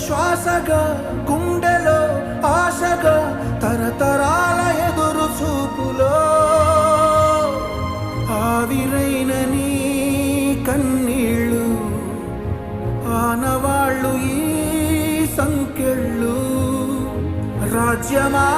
శ్వాసగా గుండెలో ఆశగా తరతరాల ఎదురు చూపులో ఆవిరైన నీ కన్నీళ్ళు ఆనవాళ్ళు ఈ సంకెళ్ళు రాజ్యమా